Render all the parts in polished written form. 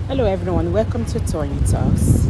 Hello everyone, welcome to Tony Talks.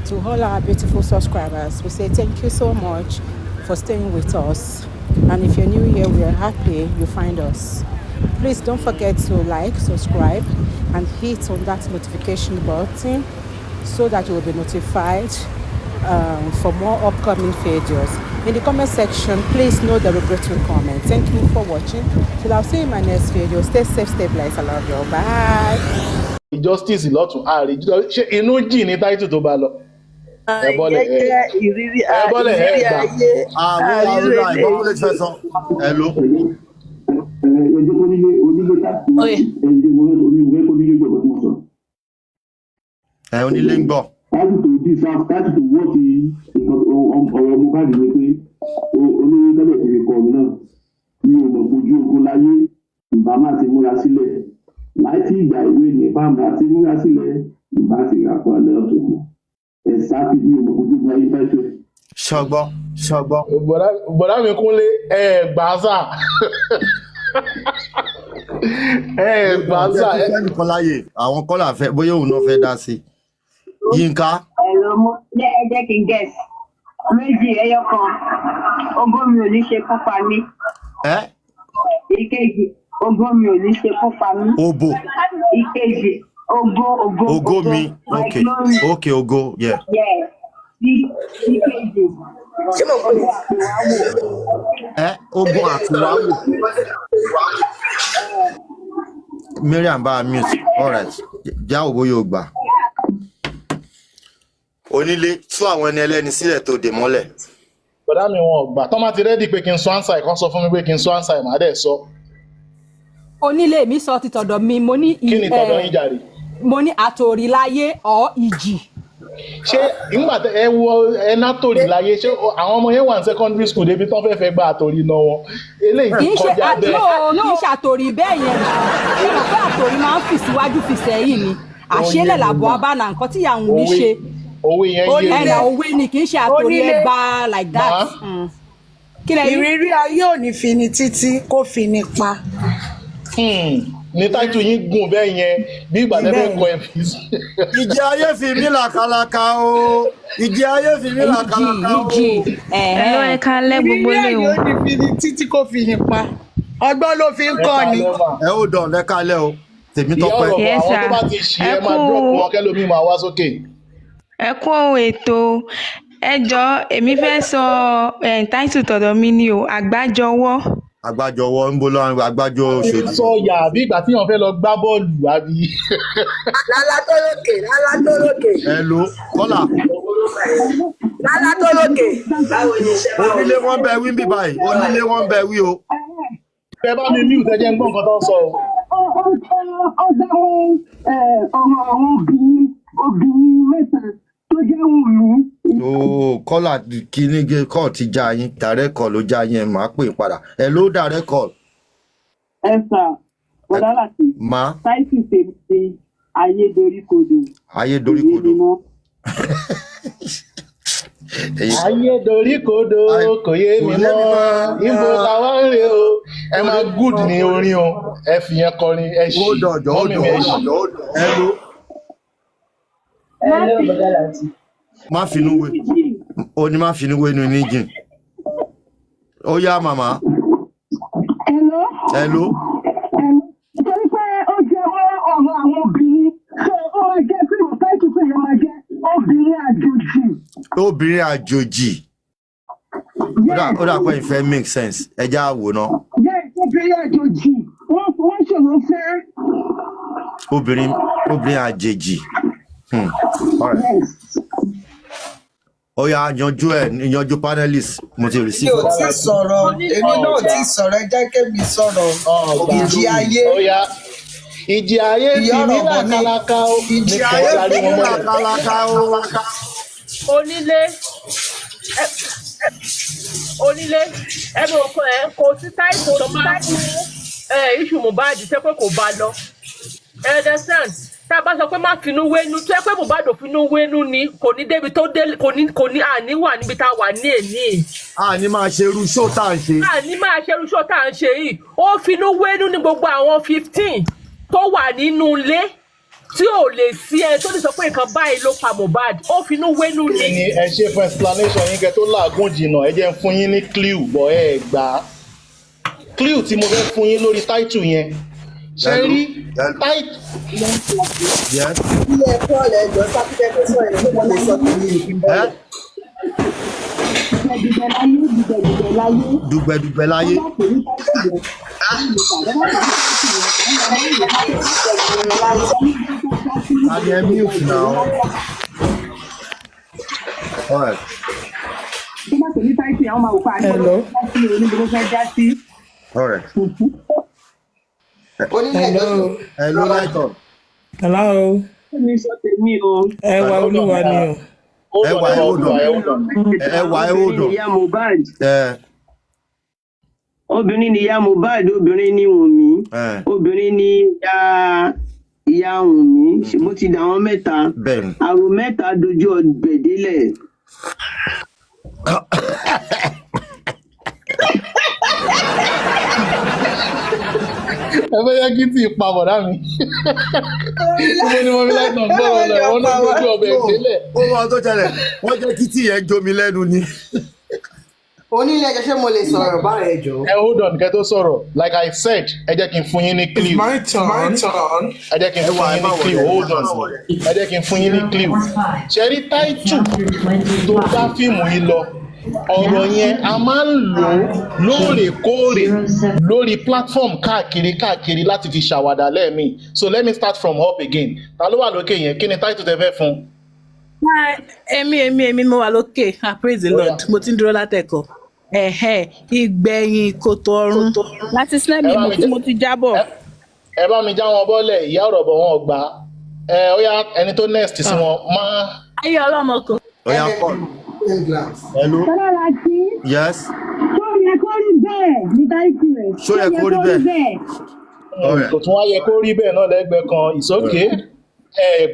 To all our beautiful subscribers, we say thank you so much for staying with us. And if you're new here, we are happy you find us. Please don't forget to like, subscribe, and hit on that notification button so that you will be notified for more upcoming videos. In the comment section, please no derogatory comment. Thank you for watching. Till I'll see you in my next video. Stay safe, stay blessed. I love you. Bye. Justice lọ́tún ààrẹ ṣe inú jì ní táìtù tó bá lọ. Ẹ bọ́lẹ̀ ìrírí ayé àwọn àrùn àìgbọ́n fẹ́ sọ ẹ ló. Ẹ onílé ń gbọ́. Láti tó bí sáà láti tó wọ́n ti ọ̀rọ̀ ọmọ káàdì ni pé olórí tẹ́lẹ̀ ti fi kọ̀ mí náà mi ò mọ̀ fojú ogun láyé ìbá máa ti múra sílẹ̀ láti ìgbà ìwé ní ìbá máa ti múra sílẹ̀ ìbá ti rà pa lẹ́ọ̀tún ẹ̀sà fi mi ò mọ̀ fojú ogun láyé báyìí tó. Ṣọgbọ́n. Bọ̀dá mi kúnlé gbàásà. Gbàásà. Ẹ fẹ́ nìkan láàyè àwọn kọ́là fẹ́ bóyá òun náà fẹ́ dá sí. Yínká. Ẹ jẹ́ kí n guess. Méjì ẹyọ kan. Ogún mi ò ní ṣe kó pa mí. Ìkejì. Ogún mi ò ní ṣe kó pa mí. Obo. Ìkejì. Ògo Mi. Okay, Ogo. Yeah. Ìkejì. ṣé mo pè Ogo àtiwáwò. Mariam bá mute. All right. Já òbó yóò gbà. Onílé tú àwọn ẹni ẹlẹ́ni sílẹ̀ tó dè mọ́lẹ̀. Bọ̀dá mi wọn gbà tọ́ máa ti rẹ́dí pé kí n sọ ánsà ìkan sọ fún mi pé kí n sọ ánsà ìmọ̀ adẹ́ sọ. Onílé mi sọ ti tọ̀dọ̀ mi, mo ní Kí ni tọ̀dọ̀ yín jàre? mo ní àtòrí láyé ọ̀ ìjì. Ṣé nígbà tẹ ẹ wọ ẹná tòrí láyé ṣé àwọn ọmọ yẹn wà ní secondary school débi tán fẹ́ gba àtòrí náà wọn? Eléyìí ti kọjá bẹ́ẹ̀. kì í ṣe àtòrí bẹ́ẹ̀ yẹn nà. Ṣé mo pé àtòrí máa ń fi síwájú fi sẹ́yìn ni? Àṣélẹ̀ làbọ̀ abáná nǹkan tí ìyá òun mi ṣe. Òwe yẹn yé mi. Ẹ̀nà òwe ni kì í ṣe àtòrí ẹgbà like that. Kí lẹ rí? ìrírí ayé ò ní fi ni títí kó fi ni pa. Ní táìtù yín gùn bẹ́ẹ̀ yẹn bí ìgbà tẹ́fẹ́ kọ ẹ̀ fi sí. Ìjì ayé fi mí làkàlàkà o. Ìjì ayé fi mí làkàlàkà o. Ẹ̀rọ ẹ̀ka lẹ́ gbogbo ìrírí lé ayé o. ò ní fi ni títí kó fi ni pa. Ọgbọ́n ló fi ń kọ́ ni. Ẹ ó dàn lẹ́kàlẹ́ o. Tèmi Ìyá tọpẹ́. ọ̀rọ̀ Yes, àwọn tó sir. bá ti ṣe ẹ Ẹ máa kú- drop wọn kẹ́lómi máa wá sókè. Ẹ kú ohun ètò ẹjọ́ èmi fẹ́ sọ táìtù tọ̀dọ̀ mi ni o àgbájọwọ́. Àgbájọwọ́ ń bó lọ́rùn àgbájọ òṣèlú. Sọ yà bí ìgbà tí wọ́n fẹ́ lọ gbá bọ́ọ̀lù àbí. lálá tó lókè. Ẹ ló kọ́là. lálá tó lókè. Onílé wọn bẹ wí bí báyìí. Onílé wọn bẹ wí o. Ẹ bá mi mí ìtẹ́jẹ́ ń gbọ́ nǹkan tó ń sọ o. ọ̀dà ọ̀rọ̀ àwọn obìnrin mẹ́ta tó jẹ́ wùmí. Kọ́là kíní kọ́ ti já yín. Direct call ló já yín ẹ̀ máa pè padà. Ẹ ló direct call. Ẹ sà bọ̀dá láti Má táìsì tèmi ti ayédoríkodò. ayé dorí kodò. Ayé dorí kodò kò yé mi mọ́. Ibo làwa ń rè o. Ẹ máa good ní orin o. Ẹ fi yẹn kọrin ẹ ṣì. Ó dọ̀jọ́ ó Mọ́mì mi ẹ ṣì. dọ̀. Ẹ ló. Má finú wé. Ó ní má finú wé inú níjìn. Ó yá màmá. Hello? Ẹ ló. Torí pé ó jẹ́ ọ̀rọ̀ àwọn obìnrin, so ó máa jẹ́ pé mo táìsì pé yẹn máa jẹ́ obìnrin àjòjì. Obìnrin àjòjì. Ó dà pé ìfẹ́ make sense. Ẹ já wò ná. Jẹ́ obìnrin àjòjì, wọ́n ṣòro fẹ́. Obìnrin àjèjì. All right. Yes. Ó yá yanjú panelist mo ti mi receive. ò tí sọ̀rọ̀ èmi náà tí sọ̀rọ̀ ẹ jẹ́ kémi sọ̀rọ̀ ìjì ayé. Ó yá. Ìjì ayé fi mí làkàlàkà o. Ìjì ayé fi mí làkàlàkà o. Onílé ẹnu ọkọ ẹ kò sí táìpù tó máa fún iṣu Mohbad tẹ pé kò bá lọ ẹ understand tá a bá sọ pé má finú wénú tó yẹ pé Mohbad ò finú wénú ni kò ní débi tó dé kò ní àní wà níbi tá a wà ní èní. Àní máa ṣe irú show tá à ń ṣe. Àní máa ṣe irú show tá à ń ṣe yìí ó finú wénú ní gbogbo àwọn 15 tó wà nínú ilé tí ò lè sí ẹ tó lè sọ pé nǹkan báyìí ló pa Mohbad ó finú wénú ni. ẹni ẹ ṣe fún explanation yín kẹ tó làágùn jìnnà ẹ jẹ́ ń fún yín ní clue bọ̀ ẹ gbà á clue tí mo fẹ́ fún yín lórí title yẹn ṣe rí title. ilé ẹ̀kọ́ rẹ̀ jọ sáfíkẹ́ tó sọ ẹ̀ ló lè sọ tèmi ìpínlẹ̀. dùgbẹ̀dùgbẹ̀ láyé. I am mute now. All right. Hello. All right. Hello. Hello, Lighton. Hello. Ẹ wá Olúwa ni o. Hold on. Ìyá Mohbad. Obìnrin ni ìyá Mohbad, obìnrin ni Wùnmí. Obìnrin ni ìyá Wùnmí. Mo ti dà wọ́n mẹ́ta. Àrò mẹ́ta dojú ọbẹ̀ délẹ̀. ẹ fẹ́ yẹ kí tí ì pa bọ̀dá mi. Ibo ni mo fi láì tàn gbọ́rọ̀ lọ wọn náà lójú ọbẹ̀ ìdílẹ̀. Ó máa tó jẹlẹ̀ wọ́n jẹ́ kí tí yẹn jomi lẹ́nu ni. Onílé ẹjọ́ ṣé mo lè sọ̀rọ̀ báyìí ẹ jọ. Ẹ hold on kẹ́ tó sọ̀rọ̀ like I said ẹ jẹ́ kí n fún yín ní clue. My turn. Ẹ jẹ́ kí n fún yín ní clue hold on ẹ jẹ́ kí n fún yín ní clue. Ṣé rí táìtù tó bá fíìmù yìí lọ ọ̀rọ̀ yẹn a máa ń lò lóòrèkóòrè lórí platform káàkiri láti fi ṣàwàdà lẹ́ẹ̀mí. So let me start from up again. Ta ló wà lókè yẹn? Kí ni táìtù tẹ fẹ́ fún? Èmi mo wà lókè. Praise the Lord. Mo ti ń dúró látẹ̀kọ̀. Ìgbẹ̀yìn kòtò ọ̀run. Latisneh mi tí mo ti jábọ̀. Ẹ bá mi já wọn bọ́lẹ̀ ìyá ọ̀rọ̀ bọ̀ wọn gbà. Ó yá ẹni tó next sí wọn máa. Ayé ọlọ́mọ kan. Ó yá Paul. Hello. Yes. Ṣó yẹ kó rí bẹ́ẹ̀ ní táìtì rẹ̀? Ṣó yẹ kó rí bẹ́ẹ̀? Kò tún wá yẹ kó rí bẹ́ẹ̀ náà lẹ́gbẹ̀ẹ́ kan ìsókè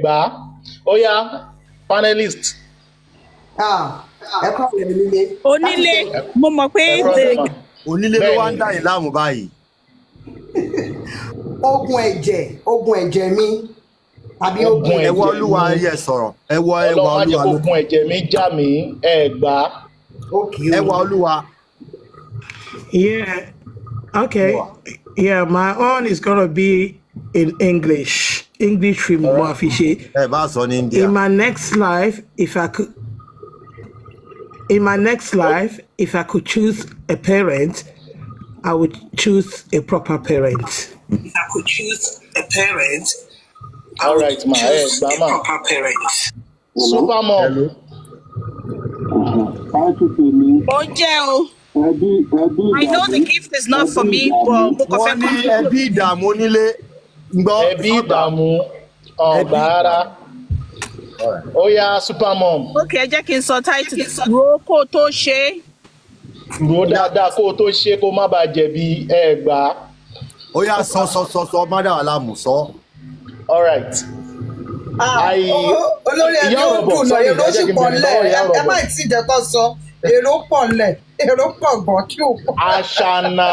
gbà á. Ó yá panelist. Ẹ kọ́ ọ̀rẹ́ mi nílé. Onílé mo mọ̀ pé Onílé ló wá ń dà yín láàmú báyìí. Ogun ẹ̀jẹ̀ mi. Àbí ogun ẹwọ Olúwa yẹ sọ̀rọ̀ ẹwọ Olúwa ló. Ogun ẹ̀jẹ̀ mi já mi gbà á. Ẹwọ Olúwa. Yeah. Okay. Yeah, my own is gonna be in English. English film more official. In my next life, if I could choose a parent, I would choose a proper parent. If I could choose a parent, I would choose a proper parent. Super mom. I know the gift is not for me, but wọ́n ní ẹbí ìdààmú onílé gbọ́. Ẹbí ìdààmú ọ̀gbára. Ó yá super mom. Okay, jẹ́ kí n sọ title. Ro kó tó ṣe. Ro dáadáa kó tó ṣe kó má bàa jẹ̀bi gbà. Ó yá sọ mádà wà láàmú sọ. All right. Olórí ẹbí ó dùn lọ èrò sì pọ̀ lẹ̀ ẹ má tí ì jẹ́ kó sọ èrò pọ̀ lẹ̀ èrò pọ̀ gbọ́n kí o pọ̀. Aṣana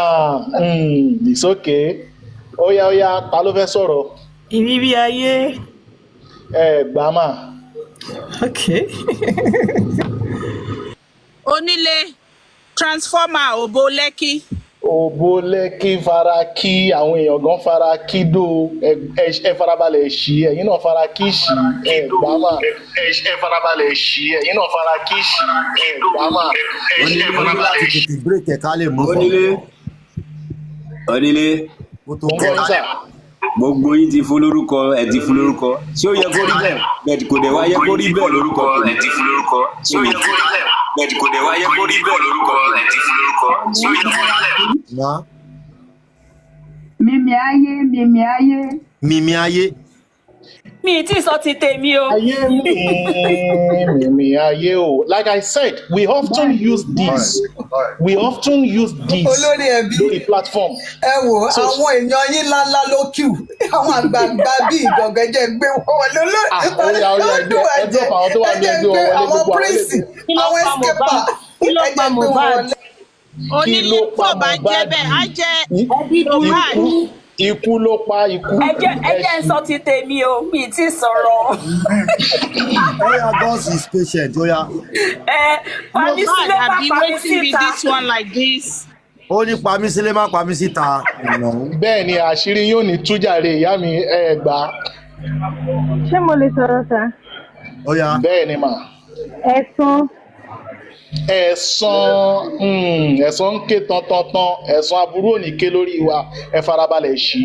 it's okay. Ó yá ta ló fẹ́ sọ̀rọ̀? Ìrírí ayé. Gbà má. Okay. Onílé transformer òbó Lẹ́kì. Òbó Lẹ́kì fara kí àwọn èèyàn gan fara kí dó ẹ farabalẹ̀ ṣí ẹ̀yin náà fara kí ṣí gbà má. Ẹ farabalẹ̀ ṣí ẹ̀yin náà fara kí ṣí gbà má. Ẹ farabalẹ̀ ṣí. Break ẹ̀ ká lè mú fún. Onílé. Gbogbo yín ti fún lórúkọ ẹ ti fún lórúkọ ṣé ó yẹ kó rí bẹ́ẹ̀ bẹ́ẹ̀ kò dẹ̀ wá yẹ kó rí bẹ́ẹ̀ lórúkọ ẹ ti fún lórúkọ ṣé ó yẹ kó rí bẹ́ẹ̀ bẹ́ẹ̀ kò dẹ̀ wá yẹ kó rí bẹ́ẹ̀ lórúkọ ẹ ti fún lórúkọ ṣé ó yẹ kó rí bẹ́ẹ̀. Mímí ayé. Mímí ayé. Mi tí sọ ti tèmi o. Mímí ayé o. Like I said, we often use this. Olórí ẹbí lórí platform. Ẹ wo àwọn èèyàn yín ńláńlá ló kù àwọn àgbààgbà bíi ìgbọ̀ngẹ́jẹ́ gbé wọn lórí ọdún ẹ̀jẹ̀ àwọn pírísì àwọn ẹ̀sìkẹ́pà ẹ̀jẹ̀ gbé wọn lé. Onílé tó bá jẹ́ bẹ́ẹ̀ á jẹ́ Mohbad. Ikú ló pa ikú. Ẹ jẹ́ ń sọ ti tèmi o, mi ti sọ̀rọ̀. Oya, God is patient. Oya. Pàmí sílé má pàmí síta. This one like this. Ó ní pa mí sílé má pa mí síta. Bẹ́ẹ̀ ni àṣírí yóò ní tújàre ìyá mi gbà. Ṣé mo lè sọ̀rọ̀ sá? Oya. Bẹ́ẹ̀ ni mà. Ẹ̀san ń ké tantantan, ẹ̀san aburú ò ní ké lórí wa, ẹ farabalẹ̀ ṣí.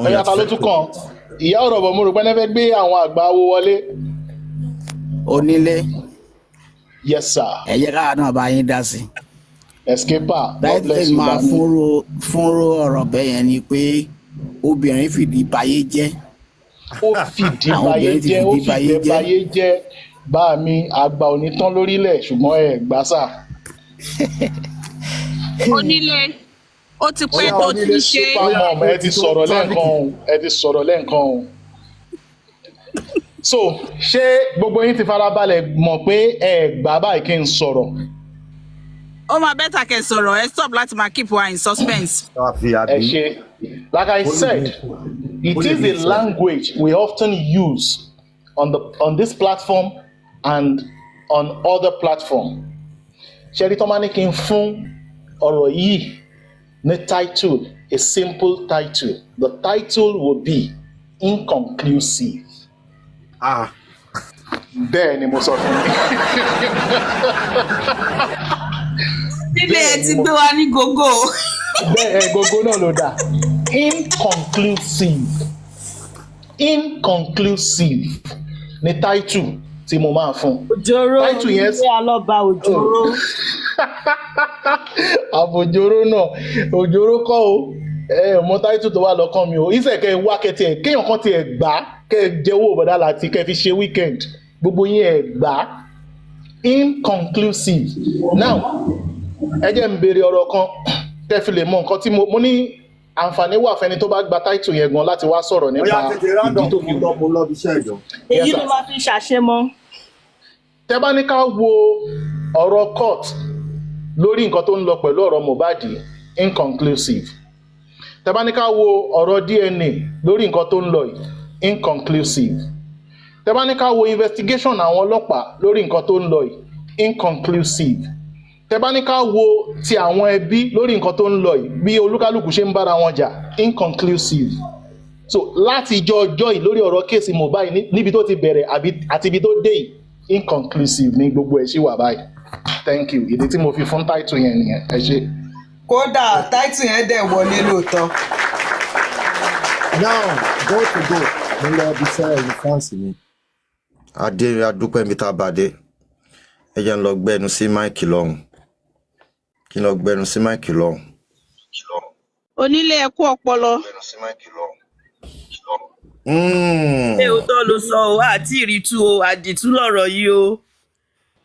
Ọ̀yá ta ló tún kàn? Ìyá ọ̀rọ̀ bọ̀ mo rò pé ẹ fẹ́ gbé àwọn àgbà owó wọlé. Onílé. Yes sir. Ẹ jẹ́ ká náà bá yín dá sí. Escaper. Láìpẹ́ máa fúnró ọ̀rọ̀ bẹ́ẹ̀ yẹn ni pé obìnrin fìdí bayé jẹ́. Ó fìdí bayé jẹ́ bá mi àgbà onítán lórílẹ̀ ṣùgbọ́n ẹ gbà sà. Onílé ó ti pẹ́ tó ti ṣe. Ẹ ti sọ̀rọ̀ lẹ́ẹ̀kan o. So ṣé gbogbo yín ti farabalẹ̀ mọ̀ pé ẹ gbà báyìí kí n sọ̀rọ̀? Ó máa bẹ́tà kẹ́ sọ̀rọ̀ ẹ stop láti máa keep wa in suspense. Ẹ ṣe. Like I said, it is a language we often use on this platform and on other platform. Ṣé rí tó máa ní kí n fún ọ̀rọ̀ yìí ní title, a simple title. The title will be inconclusive. Bẹ́ẹ̀ ni mo sọ fún mi. Nílé ẹ ti gbé wa ní gógó. Bẹ́ẹ̀ gógó náà ló dà. Inconclusive ni title tí mo máa fún. Òjòrò ilé alọ́ba òjòrò. Àbòjòrò náà, òjòrò kọ́ o. Mo title tó wà lọ́kàn mi o. Ìṣẹ̀kẹ́ wá kẹ́tì ẹ̀ kéèyàn kan ti ẹ̀ gbà kẹ́ jẹ́wọ́ bọ̀dá láti kẹ́ fi ṣe weekend. Gbogbo yín ẹ̀ gbà. Inconclusive. Now, ẹ jẹ́ n béèrè ọ̀rọ̀ kan tẹ́ fi lè mọ nǹkan tí mo ní àǹfààní wà fẹ́ni tó bá gba title yẹn gan láti wá sọ̀rọ̀ nípa ìdí tó fi lọ bí iṣẹ́ ìjọ. Èyí ló máa fi ṣàṣemọ́. Tẹ́ bá ní ká wo ọ̀rọ̀ court lórí nǹkan tó ń lọ pẹ̀lú ọ̀rọ̀ Mohbad, inconclusive. Tẹ́ bá ní ká wo ọ̀rọ̀ DNA lórí nǹkan tó ń lọ yìí, inconclusive. Tẹ́ bá ní ká wo investigation àwọn ọlọ́pàá lórí nǹkan tó ń lọ yìí, inconclusive. Tẹ́ bá ní ká wo ti àwọn ẹbí lórí nǹkan tó ń lọ yìí bí olúkálùkù ṣe ń bára wọn jà, inconclusive. So láti ọjọ́ yìí lórí ọ̀rọ̀ kéèsì Mohbad níbi tó ti bẹ̀rẹ̀ àti ibi tó dé yìí, inconclusive ní gbogbo ẹ̀ ṣì wà báyìí. Thank you. Ìdí tí mo fi fún title yẹn nìyẹn. Ẹ ṣé. Kódà title yẹn dẹ̀ wọlé lóòótọ́. Now go to go. Mo lọ bí sẹ́yìn fáǹsì mi. Adé adúpẹ́ mi tá a bá dé. Ẹ jẹ́ ń lọ gbẹ́nu sí máìkì lọ́hùn. Kí n lọ gbẹ́nu sí máìkì lọ́hùn. Onílé ẹ kú ọpọlọ. Ṣé o tó lọ sọ o àti ìrìtú o àdìtú lọ̀rọ̀ yìí o?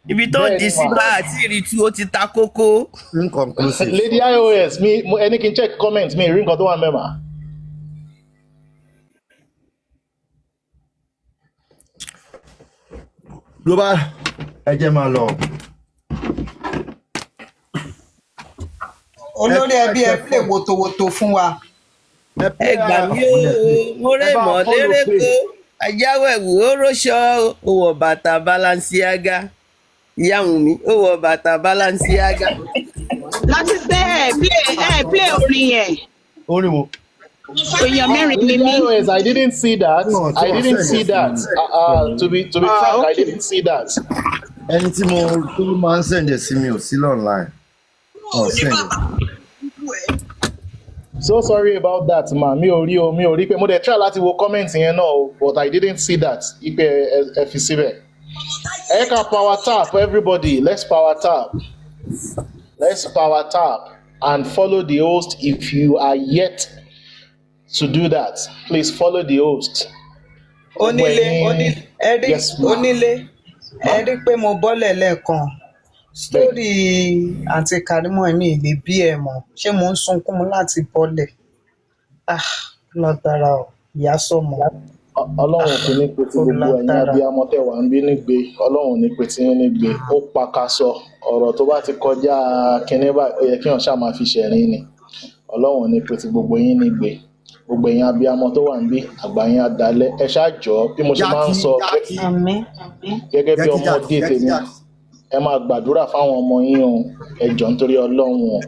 Ibi tó di sí bá àti ìrìtú o ti ta kókó. Inconclusive. Lady iOS ẹni kí n check comment mi rí nǹkan tó wà mẹ́mà. Ló bá ẹ jẹ́ máa lọ. Olórí ẹbí ẹ play wotowoto fún wa. Ẹ gbà mí o, mo rẹ̀ mọ́ lérè kó ajáwẹ̀wò ó róṣọ́ ó wọ bàtà Balenciaga. Ìyáhùn mi ó wọ bàtà Balenciaga. Latisneh ẹ play orin yẹn. Orin wo? Èèyàn mẹ́rin ni mí. I didn't see that. I didn't see that. To be frank, I didn't see that. Ẹni tí mo tó máa ń sẹ̀ǹdẹ̀ sí mi ò sí online. So sorry about that, ma. Mi ò rí pé mo dẹ̀ try láti wo comment yẹn náà, but I didn't see that. Ipe ẹ fi síbẹ̀. Ẹ ká power tap everybody. Let's power tap. Let's power tap and follow the host if you are yet to do that. Please follow the host. Onílé ẹ rí pé mo bọ́lẹ̀ lẹ́ẹ̀kan. Sórí àǹtí Karimọ́ mi lè bí ẹ mọ̀, ṣé mo ń sunkún mu láti bọ́lẹ̀? Lágbára o, ìyá sọmọ. Ọlọ́run kò ní pe tí gbogbo ẹ̀yin abiyamọ tẹ́ wà ń bí nígbè, Ọlọ́run ní pe tí yín nígbè, ó pakasọ. ọ̀rọ̀ tó bá ti kọjá kinní báyìí ó yẹ kí wọ́n ṣáà máa fi ṣẹ̀rín ni ọlọ́run ní pé ti gbogbo yín nígbè gbogbo ẹ̀yin abiyamọ tó wà níbí àgbà yín adalẹ̀ ẹ ṣáàjọ bí mo ṣe máa ń sọ gẹ́gẹ́ bí ọmọdé tèmi ẹ máa gbàdúrà fáwọn ọmọ yín o ẹ jọ̀ọ́ nítorí ọlọ́run o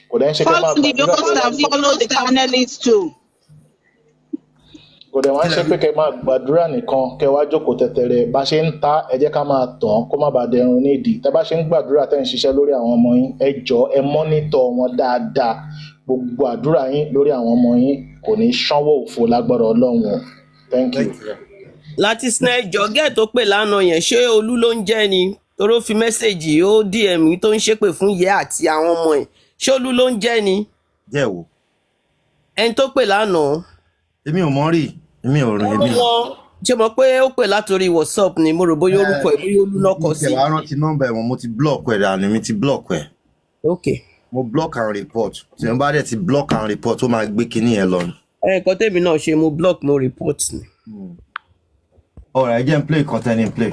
kò dẹ́ ń ṣe kí ẹ máa gbàdúrà follow the panelist too. kò dẹ̀ wá ń ṣe pé kẹ́ máa gbàdúrà nìkan kẹ́ wá jókòó tẹ̀tẹ̀rẹ̀ bá ṣe ń ta ẹ jẹ́ ká máa tàn kó má bàa dẹrùn nídìí tẹ́ bá ṣe ń gbàdúrà tẹ́ ń ṣiṣẹ́ lórí àwọn ọmọ yín ẹ jọ̀ọ́ ẹ mọ́nítọ̀ wọn dáadáa gbogbo àdúrà yín lórí àwọn ọmọ yín kò ní ṣánwó òfo lágbára ọlọ́run o thank you. Latisneh jọ̀gẹ́ tó pè lánàá yẹn ṣé Olú ló ń jẹ́ ni toró fi mẹ́sẹ̀gì ó DM tó ń ṣépè fún ìyá àti àwọn ọmọ ẹ̀ ṣé Olú ló ń jẹ́ ni. jẹ́ wo. ẹni tó pè lánàá. èmi ò mọ̀ rí èmi ò rìn èmi. ṣé mo pé ó pè látòrí WhatsApp ni mo rò bóyá orúkọ ẹ̀ bóyá Olú lọ́kọ sí. ìṣẹ̀wá rántí nọ́mbà ẹ̀wọ̀n mo ti block ẹ̀ dànù mi ti block ẹ̀. ok. mo block and report tí wọ́n bá dẹ̀ ti block and report ó máa gbé kinní yẹn lọ. ẹ̀ẹ̀kan tèmi náà ṣe mo block mo report ni. ọ̀rọ̀ ẹ jẹ́ n play content in play.